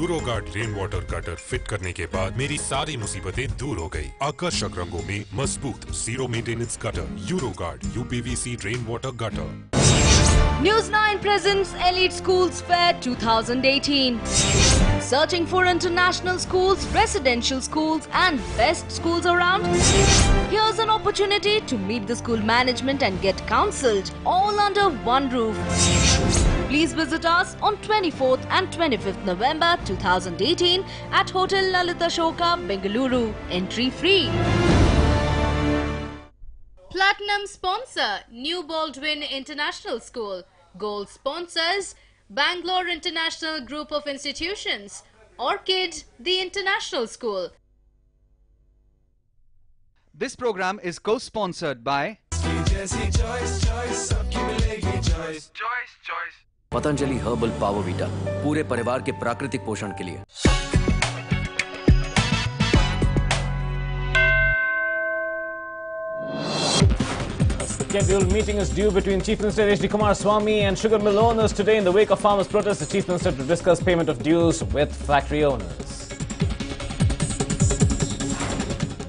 यूरोगार्ड rain water gutter fit करने के बाद मेरी सारी मुसीबतें दूर हो गई। आकर्षक रंगों में मजबूत zero maintenance gutter. Euroguard UPVC rain water gutter. NEWS9 presents Elite Schools Fair 2018. Searching for international schools, residential schools and best schools around? Here's an opportunity to meet the school management and get counselled all under one roof. Please visit us on 24th and 25th November 2018 at Hotel Lalita Shoka, Bengaluru. Entry free. Platinum sponsor New Baldwin International School. Gold sponsors Bangalore International Group of Institutions. Orchid, the International School. This program is co-sponsored by Patanjali herbal power Vita, पूरे परिवार के प्राकृतिक पोषण के लिए। Scheduled meeting is due between Chief Minister H.D. Kumaraswamy and sugar mill owners today in the wake of farmers' protests. The Chief Minister to discuss payment of dues with factory owners.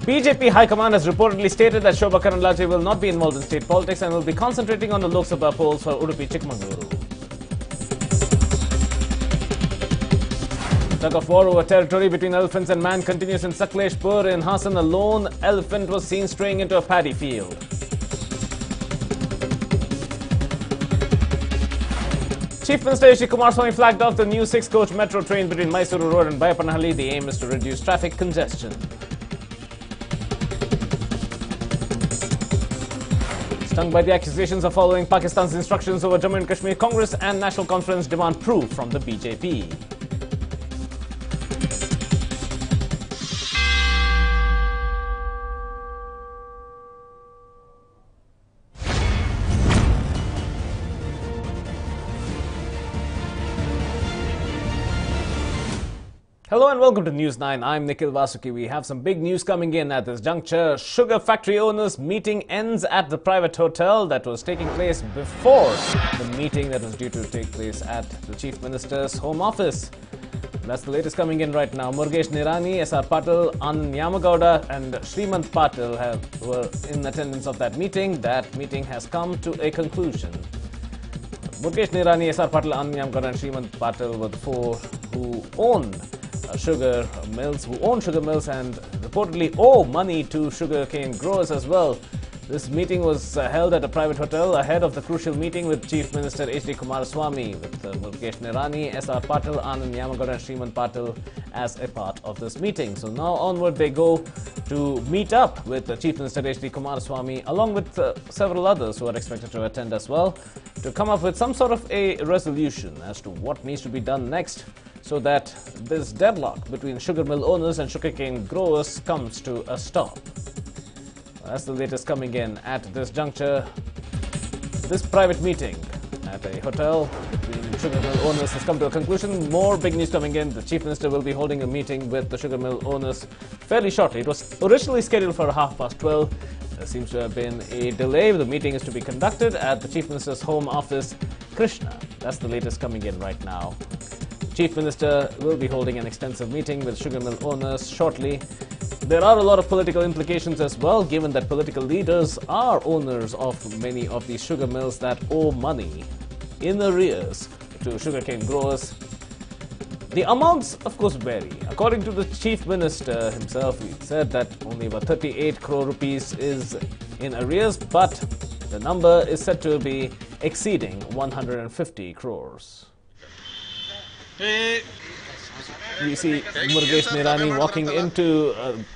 BJP High Command has reportedly stated that Shobha Karandlaje will not be involved in state politics and will be concentrating on the Lok Sabha polls for Udupi Chikmagaluru. Tug of war over territory between elephants and man continues in Sakleshpur. In Hassan, a lone elephant was seen straying into a paddy field. Chief Minister H.D. Kumaraswamy flagged off the new 6-coach metro train between Mysuru Road and Bayapanahalli. The aim is to reduce traffic congestion. Stung by the accusations of following Pakistan's instructions over Jammu and Kashmir, Congress and National Conference demand proof from the BJP. Hello and welcome to News9. I'm Nikhil Vasuki. We have some big news coming in at this juncture. Sugar factory owners meeting ends at the private hotel that was taking place before the meeting that was due to take place at the Chief Minister's home office. That's the latest coming in right now. Murugesh Nirani, S.R. Patil, Anand Nyamagowda and Srimant Patil were in attendance of that meeting. That meeting has come to a conclusion. Murugesh Nirani, S.R. Patil, Anand Nyamagowda and Srimant Patil were the four who own sugar mills and reportedly owe money to sugarcane growers as well. This meeting was held at a private hotel ahead of the crucial meeting with Chief Minister H.D. Kumaraswamy, with Murugesh Nirani, S.R. Patil, Anand Nyamagowda and Srimant Patil as a part of this meeting. So now onward they go to meet up with the Chief Minister H.D. Kumaraswamy along with several others who are expected to attend as well, to come up with some sort of a resolution as to what needs to be done next, so that this deadlock between sugar mill owners and sugarcane growers comes to a stop. That's the latest coming in at this juncture. This private meeting at a hotel between sugar mill owners has come to a conclusion. More big news coming in. The Chief Minister will be holding a meeting with the sugar mill owners fairly shortly. It was originally scheduled for 12:30. There seems to have been a delay. The meeting is to be conducted at the Chief Minister's home office, Krishna. That's the latest coming in right now. Chief Minister will be holding an extensive meeting with sugar mill owners shortly. There are a lot of political implications as well, given that political leaders are owners of many of these sugar mills that owe money in arrears to sugarcane growers. The amounts, of course, vary. According to the Chief Minister himself, he said that only about 38 crore rupees is in arrears, but the number is said to be exceeding 150 crores. We see Murugesh Nirani walking into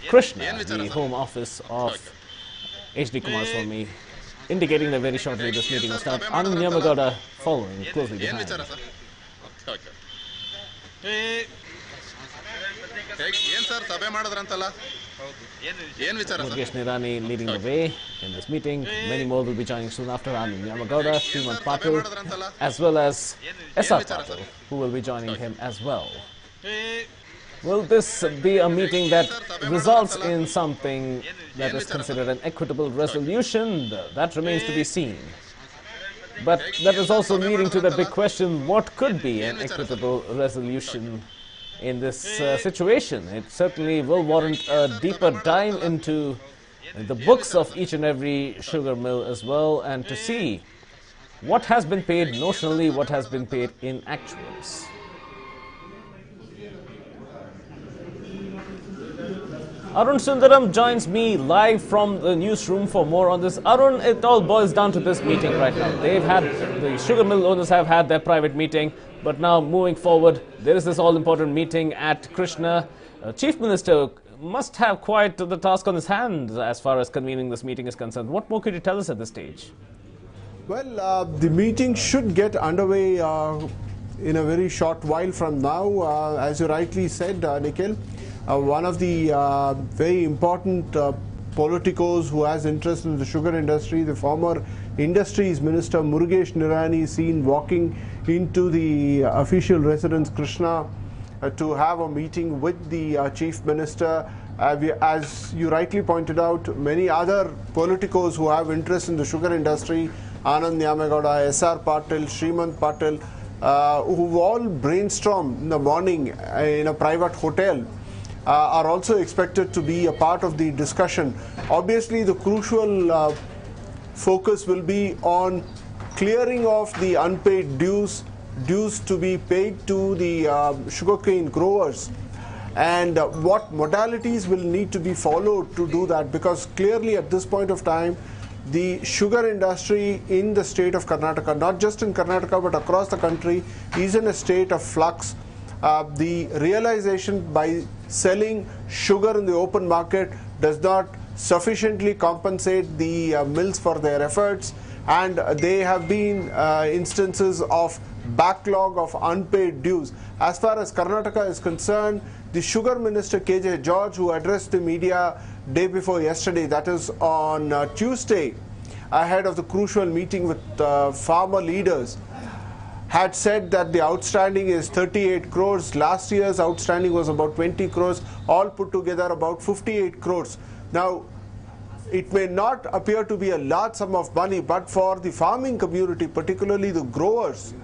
Krishna, the home office of H.D. Kumaraswamy, indicating that very shortly this meeting will start. Anand Nyamagowda following closely behind. Murugesh Nirani leading the way in this meeting. Many more will be joining soon after. Anand Nyamagowda, Srimant Patil, as well as S.R. Patil, who will be joining him as well. Will this be a meeting that results in something that is considered an equitable resolution? That remains to be seen. But that is also leading to the big question, what could be an equitable resolution in this situation. It certainly will warrant a deeper dive into the books of each and every sugar mill as well, and to see what has been paid notionally, what has been paid in actuals. Arun Sundaram joins me live from the newsroom for more on this. Arun, it all boils down to this meeting right now. The sugar mill owners have had their private meeting, but now moving forward, there is this all-important meeting at Krishna. Chief Minister must have quite the task on his hands as far as convening this meeting is concerned. What more could you tell us at this stage? Well, the meeting should get underway in a very short while from now. As you rightly said, Nikhil, one of the very important politicos who has interest in the sugar industry, the former Industries Minister Murugesh Nirani, is seen walking into the official residence Krishna to have a meeting with the Chief Minister. As you rightly pointed out, many other politicos who have interest in the sugar industry, Anand Nyamegowda, S.R. Patil, Srimant Patil, who all brainstormed in the morning in a private hotel, are also expected to be a part of the discussion. Obviously, the crucial focus will be on clearing off the unpaid dues to be paid to the sugarcane growers, and what modalities will need to be followed to do that, because clearly at this point of time the sugar industry in the state of Karnataka, not just in Karnataka but across the country, is in a state of flux. The realization by selling sugar in the open market does not sufficiently compensate the mills for their efforts, and there have been instances of backlog of unpaid dues. As far as Karnataka is concerned, the Sugar Minister KJ George, who addressed the media day before yesterday, that is on Tuesday, ahead of the crucial meeting with farmer leaders, had said that the outstanding is 38 crores. Last year's outstanding was about 20 crores, all put together about 58 crores. Now, it may not appear to be a large sum of money, but for the farming community, particularly the growers,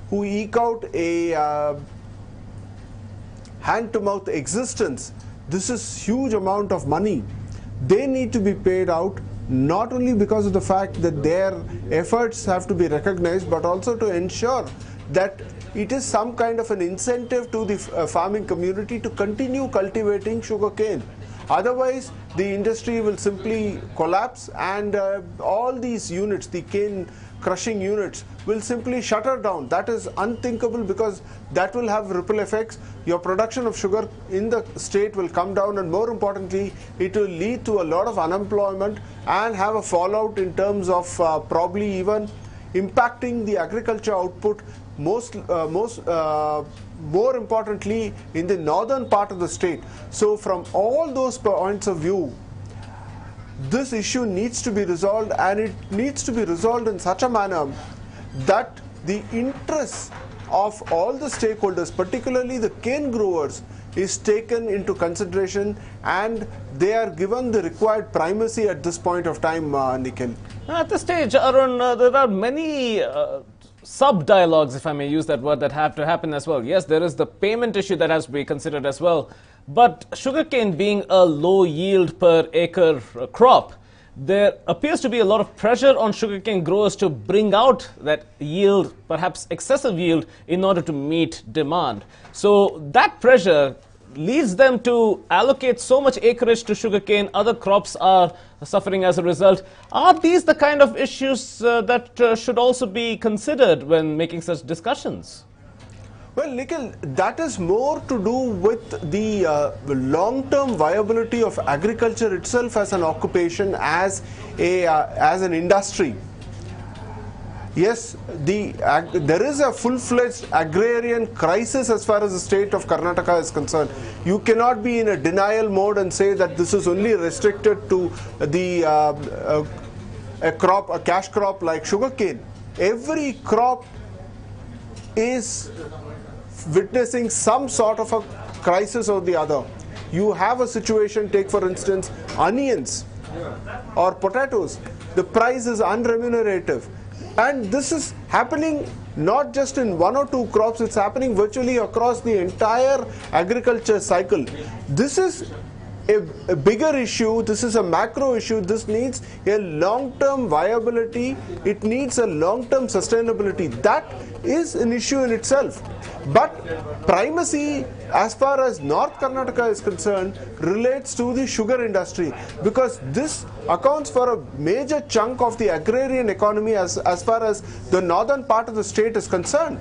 who eke out a hand-to-mouth existence, this is huge amount of money. They need to be paid out, not only because of the fact that their efforts have to be recognized, but also to ensure that it is some kind of an incentive to the farming community to continue cultivating sugarcane. Otherwise, the industry will simply collapse, and all these units, the cane crushing units, will simply shutter down. That is unthinkable, because that will have ripple effects. Your production of sugar in the state will come down, and more importantly, it will lead to a lot of unemployment and have a fallout in terms of probably even impacting the agriculture output, more importantly in the northern part of the state. So from all those points of view, this issue needs to be resolved, and it needs to be resolved in such a manner that the interests of all the stakeholders, particularly the cane growers, is taken into consideration, and they are given the required primacy at this point of time, Nikhil. At this stage, Arun, there are many sub-dialogues, if I may use that word, that have to happen as well. Yes, there is the payment issue that has to be considered as well. But sugarcane being a low yield per acre crop, there appears to be a lot of pressure on sugarcane growers to bring out that yield, perhaps excessive yield, in order to meet demand. So that pressure leads them to allocate so much acreage to sugarcane. Other crops are suffering as a result. Are these the kind of issues that should also be considered when making such discussions? Well, Nikhil, that is more to do with the long-term viability of agriculture itself as an occupation, as an industry. Yes, there is a full-fledged agrarian crisis as far as the state of Karnataka is concerned. You cannot be in a denial mode and say that this is only restricted to the a cash crop like sugarcane. Every crop is witnessing some sort of a crisis or the other. You have a situation, take for instance onions or potatoes. The price is unremunerative, and this is happening not just in one or two crops, it's happening virtually across the entire agriculture cycle. This is a bigger issue, this is a macro issue, this needs a long-term viability, it needs a long-term sustainability. That is an issue in itself. But primacy, as far as North Karnataka is concerned, relates to the sugar industry, because this accounts for a major chunk of the agrarian economy as far as the northern part of the state is concerned.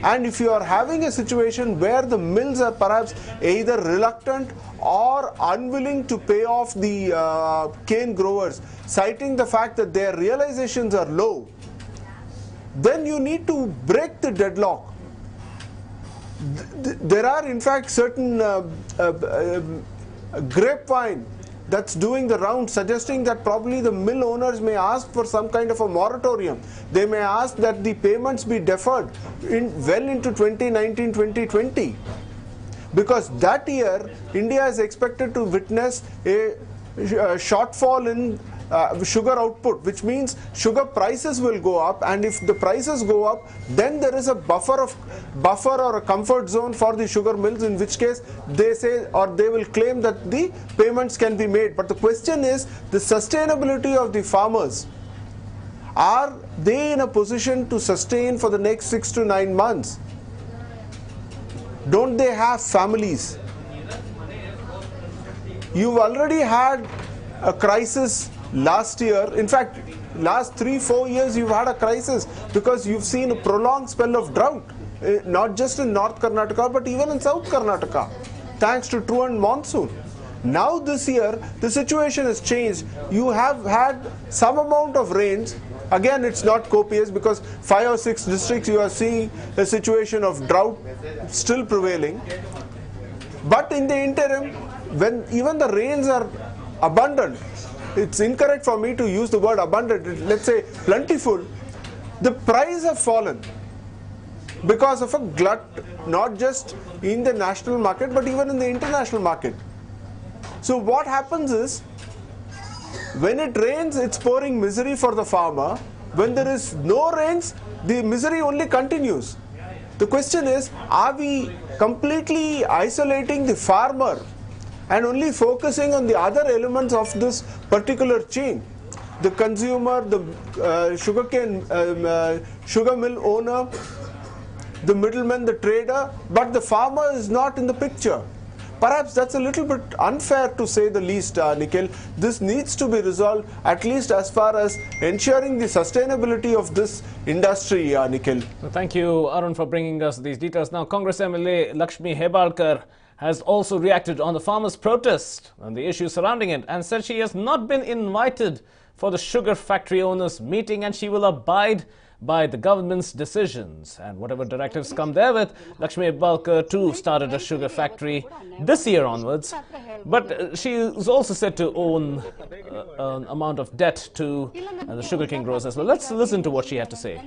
And if you are having a situation where the mills are perhaps either reluctant or unwilling to pay off the cane growers, citing the fact that their realizations are low, then you need to break the deadlock. There are in fact certain grapevine that's doing the round, suggesting that probably the mill owners may ask for some kind of a moratorium. They may ask that the payments be deferred well into 2019-2020, because that year India is expected to witness a shortfall in sugar output, which means sugar prices will go up, and if the prices go up, then there is a buffer or a comfort zone for the sugar mills, in which case they say, or they will claim, that the payments can be made. But the question is the sustainability of the farmers. Are they in a position to sustain for the next 6 to 9 months? Don't they have families? You've already had a crisis last year. In fact, last 3-4 years you've had a crisis because you've seen a prolonged spell of drought, not just in North Karnataka but even in South Karnataka, thanks to truant monsoon. Now this year the situation has changed. You have had some amount of rains. Again, it's not copious, because 5 or 6 districts you are seeing a situation of drought still prevailing. But in the interim, when even the rains are abundant, it's incorrect for me to use the word abundant, let's say plentiful, the price have fallen because of a glut, not just in the national market but even in the international market. So what happens is, when it rains, it's pouring misery for the farmer. When there is no rains, the misery only continues. The question is, are we completely isolating the farmer and only focusing on the other elements of this particular chain? The consumer, the sugar mill owner, the middleman, the trader, but the farmer is not in the picture. Perhaps that's a little bit unfair, to say the least, Nikhil. This needs to be resolved, at least as far as ensuring the sustainability of this industry, Nikhil. Thank you, Arun, for bringing us these details. Now, Congress MLA Lakshmi Hebalkar has also reacted on the farmers' protest and the issues surrounding it, and said she has not been invited for the sugar factory owners' meeting and she will abide by the government's decisions and whatever directives come therewith. Lakshmi Hebalkar too started a sugar factory this year onwards, but she is also said to own an amount of debt to the sugarcane growers as well. Let's listen to what she had to say.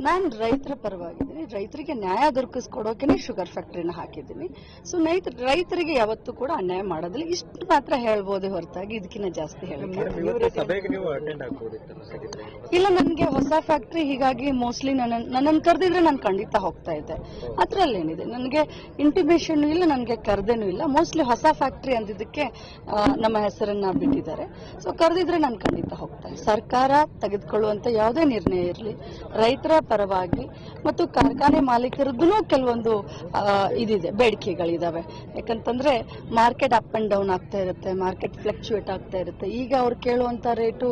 ನಾನು ರೈತರ ಪರವಾಗಿದ್ದೀನಿ. ರೈತರಿಗೆ ನ್ಯಾಯ ದೊರಕಿಸ್ಕೊಡೋಕೆ sugar ಫ್ಯಾಕ್ಟರಿನ ಹಾಕಿದ್ದೀನಿ. So ರೈತರಿಗೆ ಯಾವತ್ತೂ ಕೂಡ ಅನ್ಯಾಯ ಮಾಡೋದಿಲ್ಲ. ಇಷ್ಟು ಮಾತ್ರ ಹೇಳ್ಬೋದೇ ಹೊರತಾಗಿ ಇದಕ್ಕಿಂತ ಜಾಸ್ತಿ ಹೇಳಕ್ಕೆ ಇಲ್ಲ. ನನಗೆ ಹೊಸ ಫ್ಯಾಕ್ಟರಿ, ಹೀಗಾಗಿ ಮೋಸ್ಟ್ಲಿ ನನ್ನನ್ನು ಕರೆದಿದ್ರೆ ನಾನು ಖಂಡಿತ ಹೋಗ್ತಾ ಇದ್ದೆ. ಅದ್ರಲ್ಲೇನಿದೆ, ನನಗೆ ಇಂಟಿಮೇಷನ್ ಇಲ್ಲ, ನನಗೆ ಕರೆದೇನೂ ಇಲ್ಲ. ಮೋಸ್ಟ್ಲಿ ಹೊಸ ಫ್ಯಾಕ್ಟರಿ ಅಂದಿದ್ದಕ್ಕೆ ನಮ್ಮ ಹೆಸರನ್ನ ಬಿಟ್ಟಿದ್ದಾರೆ. ಸೊ ಕರೆದಿದ್ರೆ ನಾನು ಖಂಡಿತ ಹೋಗ್ತಾ ಇದ್ದೆ. ಸರ್ಕಾರ ತೆಗೆದುಕೊಳ್ಳುವಂತ ಯಾವುದೇ ನಿರ್ಣಯ ಇರಲಿ, ರೈತರ ಪರವಾಗಿ ಮತ್ತು ಕಾರ್ಖಾನೆ ಮಾಲೀಕರದ್ದು ಕೆಲವೊಂದು ಇದಿದೆ, ಬೇಡಿಕೆಗಳಿದಾವೆ. ಯಾಕಂತಂದ್ರೆ ಮಾರ್ಕೆಟ್ ಅಪ್ ಅಂಡ್ ಡೌನ್ ಆಗ್ತಾ ಇರುತ್ತೆ, ಮಾರ್ಕೆಟ್ ಫ್ಲಕ್ಚುಯೇಟ್ ಆಗ್ತಾ ಇರುತ್ತೆ. ಈಗ ಅವ್ರು ಕೇಳುವಂತ ರೇಟು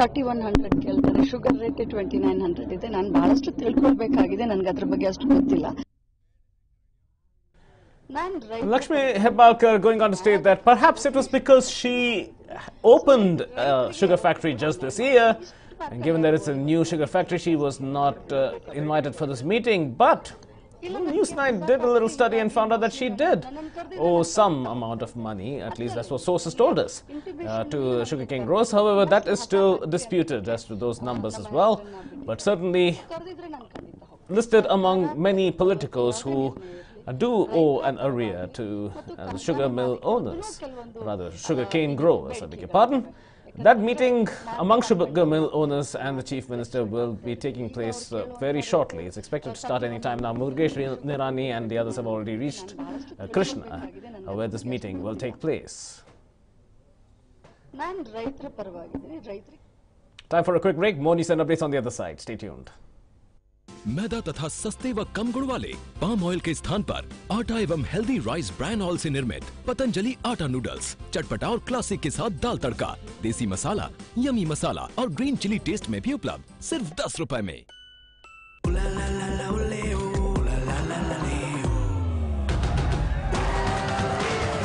3100 ಕೇಳ್ತಾರೆ, ಶುಗರ್ ರೇಟ್ 2900 ಇದೆ. ನಾನು ಬಹಳಷ್ಟು ತಿಳ್ಕೊಳ್ಬೇಕಾಗಿದೆ, ನನ್ಗೆ ಅದ್ರ ಬಗ್ಗೆ ಅಷ್ಟು ಗೊತ್ತಿಲ್ಲ. Lakshmi Hebalkar going on to state that perhaps it was because she opened a sugar factory just this year, and given that it's a new sugar factory, she was not invited for this meeting. But NEWS9 did a little study and found out that she did owe some amount of money, at least that's what sources told us, to sugarcane growers. However, that is still disputed as to those numbers as well, but certainly listed among many politicos who do owe an arrear to the sugar mill owners, rather sugarcane growers, I beg your pardon. That meeting among sugar mill owners and the Chief Minister will be taking place very shortly. It's expected to start any time now. Murugesh Nirani and the others have already reached Krishna, where this meeting will take place. Time for a quick break. More news and updates on the other side. Stay tuned. मैदा तथा सस्ते व कम गुण वाले palm oil के स्थान पर आटा एवं हेल्दी राइस ब्रांड ऑयल से निर्मित पतंजलि आटा नूडल्स चटपटा और क्लासिक के साथ दाल तड़का, देसी मसाला, यमी मसाला और ग्रीन चिली टेस्ट में भी उपलब्ध सिर्फ 10 रुपए में।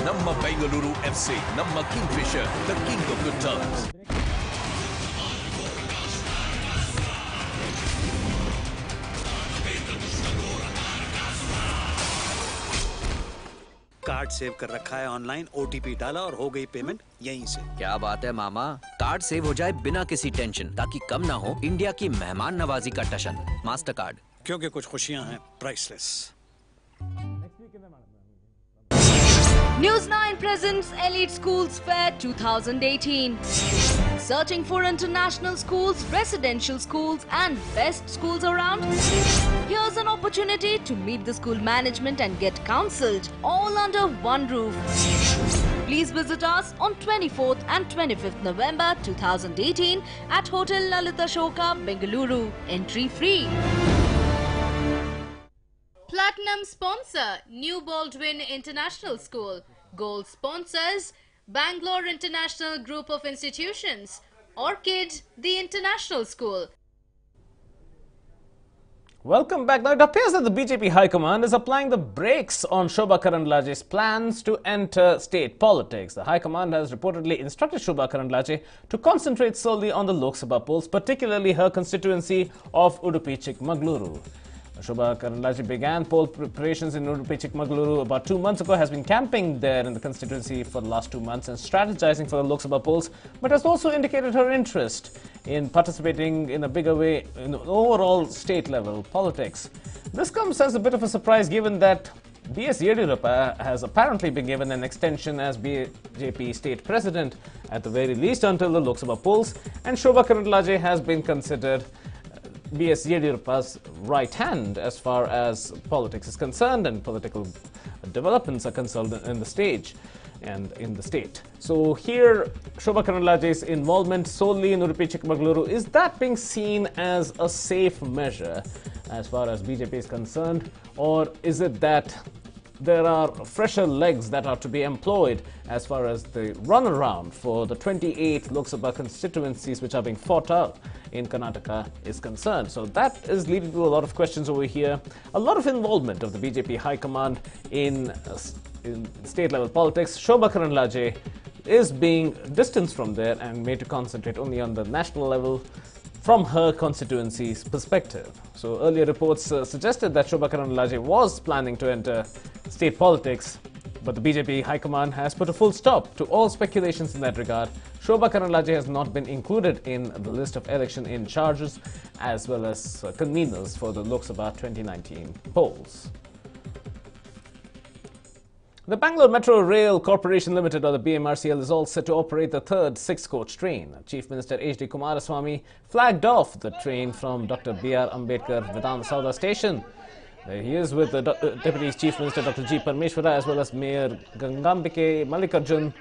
Namma Bengaluru FC, Namma Kingfisher, the king of good times. Card save कर रखा है ऑनलाइन, ओटीपी डाला और हो गई पेमेंट यहीं से। क्या बात है मामा, कार्ड सेव हो जाए बिना किसी टेंशन, ताकि कम ना हो इंडिया की मेहमान नवाजी का टशन। मास्टर कार्ड, क्योंकि कुछ खुशियां हैं priceless. NEWS9 presents Elite Schools Fair 2018. Searching for international schools, residential schools and best schools around? Here's an opportunity to meet the school management and get counselled all under one roof. Please visit us on 24th and 25th November 2018 at Hotel Lalita Shoka, Bengaluru. Entry free. Platinum sponsor, New Baldwin International School. Gold sponsors, Bangalore International Group of Institutions. Orchid, the International School. Welcome back. Now, it appears that the BJP High Command is applying the brakes on Shobha Karandlaje's plans to enter state politics. The High Command has reportedly instructed Shobha Karandlaje to concentrate solely on the Lok Sabha polls, particularly her constituency of Udupi Chikmagaluru. Shobha Karandlaje began poll preparations in Udupi Chikmagaluru about 2 months ago, has been camping there in the constituency for the last 2 months and strategizing for the Lok Sabha polls, but has also indicated her interest in participating in a bigger way in overall state level politics. This comes as a bit of a surprise given that B.S. Yediyurappa has apparently been given an extension as BJP state president at the very least until the Lok Sabha polls, and Shobha Karandlaje has been considered B.S. Yediyurappa's right hand as far as politics is concerned and political developments are concerned in the stage and in the state. So here, Shobha Karandlaje's involvement solely in Udupi Chikmagaluru, is that being seen as a safe measure as far as BJP is concerned, or is it that there are fresher legs that are to be employed as far as the runaround for the 28 Lok Sabha constituencies which are being fought out in Karnataka is concerned? So that is leading to a lot of questions over here. A lot of involvement of the BJP High Command in state level politics. Shobha Karandlaje is being distanced from there and made to concentrate only on the national level from her constituency's perspective. So earlier reports suggested that Shobha Karandlaje was planning to enter state politics, but the BJP High Command has put a full stop to all speculations in that regard. Shobha Karandlaje has not been included in the list of election in charges as well as conveners for the Lok Sabha 2019 polls. The Bangalore Metro Rail Corporation Limited, or the BMRCL, is all set to operate the third 6-coach train. Chief Minister H.D. Kumaraswamy flagged off the train from Dr. B.R. Ambedkar Vedanta Sauda station. He is with the Deputy Chief Minister Dr. G. Parmeshwara as well as Mayor Gangambike Mallikarjun,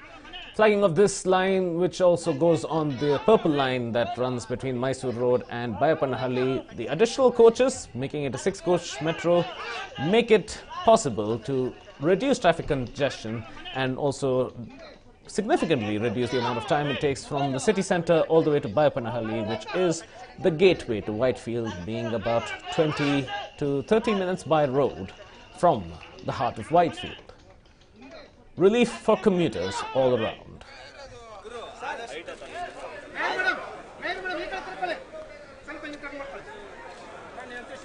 flagging of this line, which also goes on the purple line that runs between Mysore Road and Bayapanahalli. The additional coaches, making it a 6-coach metro, make it possible to reduce traffic congestion and also significantly reduce the amount of time it takes from the city centre all the way to Bayapanahalli, which is the gateway to Whitefield, being about 20 to 30 minutes by road from the heart of Whitefield. Relief for commuters all around.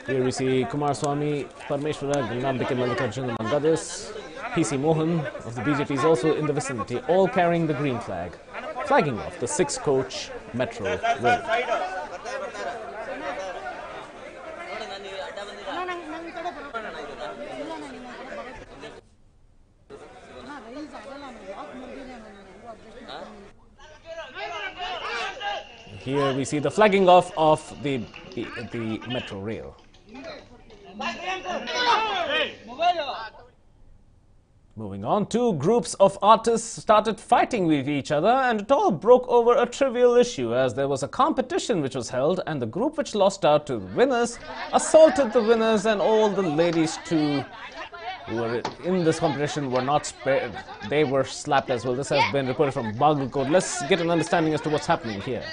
Here we see Kumaraswamy, Parmeshwara, Gangambike Mallikarjun among others. P.C. Mohan of the BJP is also in the vicinity, all carrying the green flag, flagging off the 6-coach metro rail. here we see the flagging off of the metro rail. Moving on, two groups of artists started fighting with each other, and it all broke over a trivial issue as there was a competition which was held, and the group which lost out to the winners assaulted the winners, and all the ladies too who were in this competition were not spared. They were slapped as well. This has been reported from Bagalkot. Let's get an understanding as to what's happening here.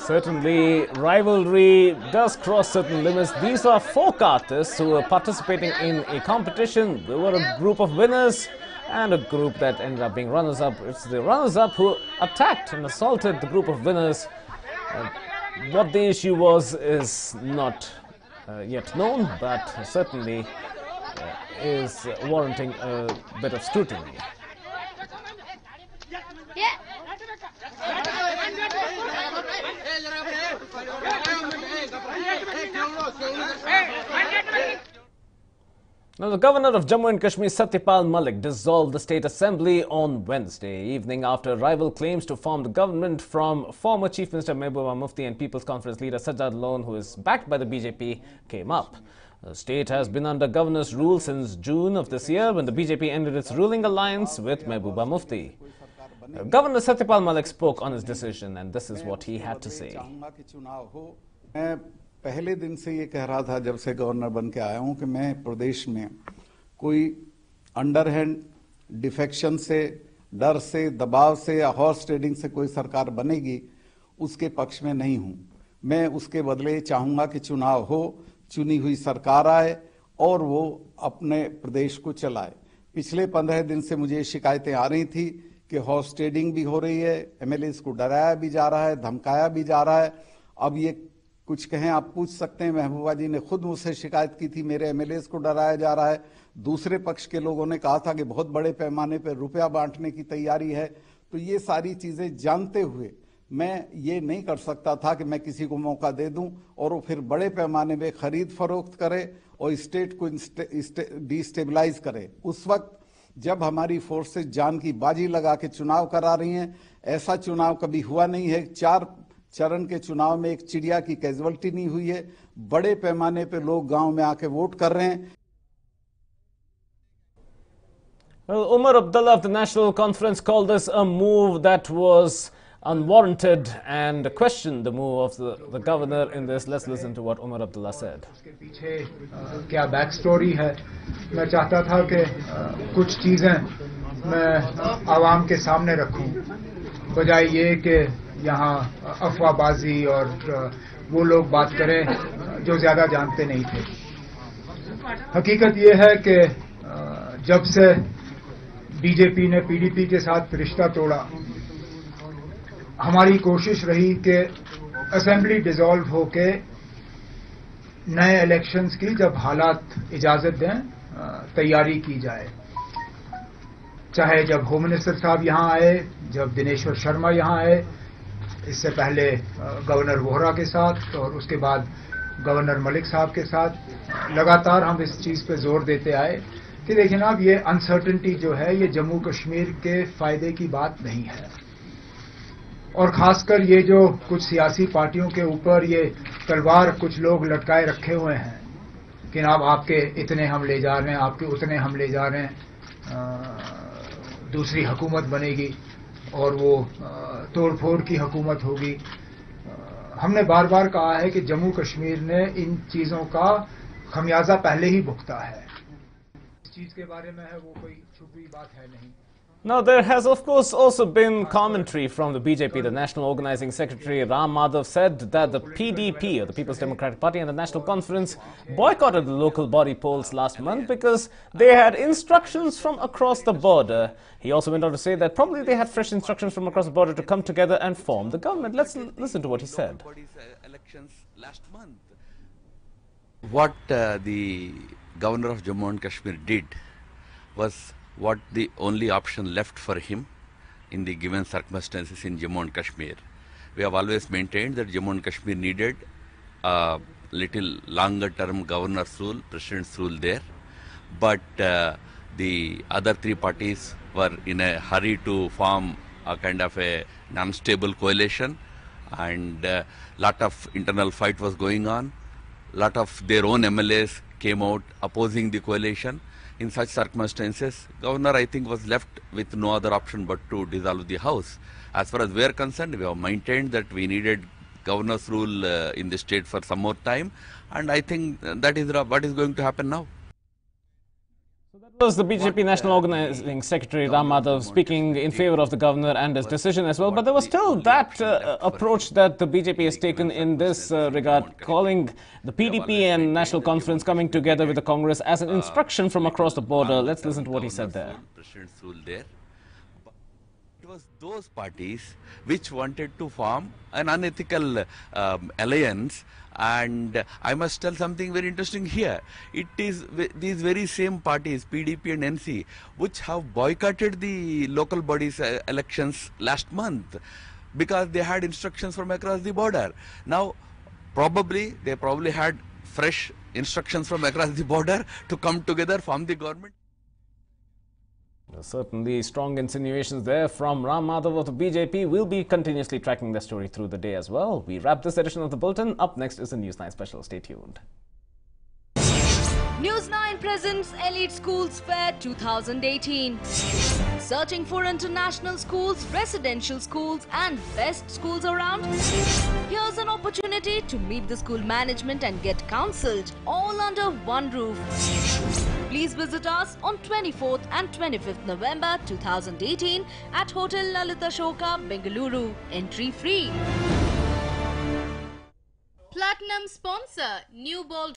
Certainly, rivalry does cross certain limits. These are folk artists who were participating in a competition. There were a group of winners and a group that ended up being runners-up. It's the runners-up who attacked and assaulted the group of winners. What the issue was is not yet known, but certainly is warranting a bit of scrutiny. Now, the governor of Jammu and Kashmir, Satyapal Malik, dissolved the state assembly on Wednesday evening after rival claims to form the government from former Chief Minister Mehbooba Mufti and People's Conference leader Sajjad Loan, who is backed by the BJP, came up. The state has been under governor's rule since June of this year, when the BJP ended its ruling alliance with Mehbooba Mufti. Governor Satyapal Malik spoke on his decision, and this is what he had to say. पहले दिन से ये कह रहा था जब से governor बन के आया हूं कि मैं प्रदेश में कोई अंडरहैंड डिफेक्शन से, डर से, दबाव से या हॉर्स ट्रेडिंग से कोई सरकार बनेगी उसके पक्ष में नहीं हूं। मैं उसके बदले चाहूंगा कि चुनाव हो, चुनी हुई सरकार आए और वो अपने प्रदेश को चलाए। पिछले 15 दिन से मुझे शिकायतें आ रही थी कि हॉर्स ट्रेडिंग भी हो रही है, एमएलएस को डराया भी जा रहा है, धमकाया भी जा रहा है। अब ये कुछ कहें, आप पूछ सकते हैं, महबूबा जी ने खुद मुझसे शिकायत की थी, मेरे एमएलएस को डराया जा रहा है। दूसरे पक्ष के लोगों ने कहा था कि बहुत बड़े पैमाने पर रुपया बांटने की तैयारी है। तो ये सारी चीजें जानते हुए मैं ये नहीं कर सकता था कि मैं किसी को मौका दे दूं और वो फिर बड़े पैमाने में खरीद फरोख्त करे और स्टेट को डिस्टेबलाइज करे। उस वक्त जब हमारी फोर्सेस जान की बाजी लगा के चुनाव करा रही हैं, ऐसा चुनाव कभी हुआ नहीं है। 4 चरण के चुनाव में एक चिड़िया की कैजुअलिटी नहीं हुई है। बड़े पैमाने पे लोग गांव में आके वोट कर रहे हैं। Well, Umar Abdullah of the National Conference called this a move that was unwarranted and questioned the move of the governor in this. Let's listen to what Umar Abdullah said. उसके पीछे क्या back story है? मैं चाहता था कि कुछ चीजें मैं आवाम के सामने रखूं, बजाय ये कि यहाँ अफवाहबाजी और वो लोग बात करें जो ज्यादा जानते नहीं थे। हकीकत ये है कि जब से बीजेपी ने पीडीपी के साथ रिश्ता तोड़ा, हमारी कोशिश रही कि असेंबली डिसॉल्व होके नए इलेक्शंस की जब हालात इजाजत दें तैयारी की जाए। चाहे जब होम मिनिस्टर साहब यहाँ आए, जब दिनेश्वर शर्मा यहाँ आए, इससे पहले गवर्नर वोहरा के साथ और उसके बाद गवर्नर मलिक साहब के साथ, लगातार हम इस चीज पे जोर देते आए कि देखिए ना, अब ये अनसर्टेनिटी जो है ये जम्मू कश्मीर के फायदे की बात नहीं है। और खासकर ये जो कुछ सियासी पार्टियों के ऊपर ये तलवार कुछ लोग लटकाए रखे हुए हैं कि अब आपके इतने हम ले जा रहे हैं, आपके उतने हम ले जा रहे हैं, दूसरी हुकूमत बनेगी और वो तोड़फोड़ की हुकूमत होगी। हमने बार बार कहा है कि जम्मू कश्मीर ने इन चीजों का खमियाजा पहले ही भुगता है। इस चीज के बारे में है वो कोई छुपी बात है नहीं। Now, there has, of course, also been commentary from the BJP. The National Organizing Secretary Ram Madhav said that the PDP, or the People's Democratic Party, and the National Conference boycotted the local body polls last month because they had instructions from across the border. He also went on to say that probably they had fresh instructions from across the border to come together and form the government. Let's listen to what he said. What the governor of Jammu and Kashmir did was what the only option left for him in the given circumstances in Jammu and Kashmir. We have always maintained that Jammu and Kashmir needed a little longer term governor's rule, president's rule there. But the other three parties were in a hurry to form a kind of a non-stable coalition, and a lot of internal fight was going on. Lot of their own MLAs came out opposing the coalition. In such circumstances, governor, I think, was left with no other option but to dissolve the house. As far as we are concerned, we have maintained that we needed governor's rule in the state for some more time, and I think that is what is going to happen now. That was the BJP National Organizing Secretary Ram Madhav speaking in favor of the governor and his decision as well. But there was still that approach that the BJP has taken in this regard, calling the PDP and National Conference coming together with the Congress as an instruction from across the border. Let's listen to what he said there. It was those parties which wanted to form an unethical alliance. And I must tell something very interesting here. It is these very same parties, PDP and NC, which have boycotted the local bodies elections last month because they had instructions from across the border. Now, they probably had fresh instructions from across the border to come together, form the government. Certainly strong insinuations there from Ram Madhav of the BJP. We'll be continuously tracking the story through the day as well. We wrap this edition of the Bulletin. Up next is a News9 special. Stay tuned. News9 presents Elite Schools Fair 2018. Searching for international schools, residential schools and best schools around? Here's an opportunity to meet the school management and get counselled all under one roof. Please visit us on 24th and 25th November 2018 at Hotel Lalita Shoka, Bengaluru. Entry free. Platinum sponsor, New Bold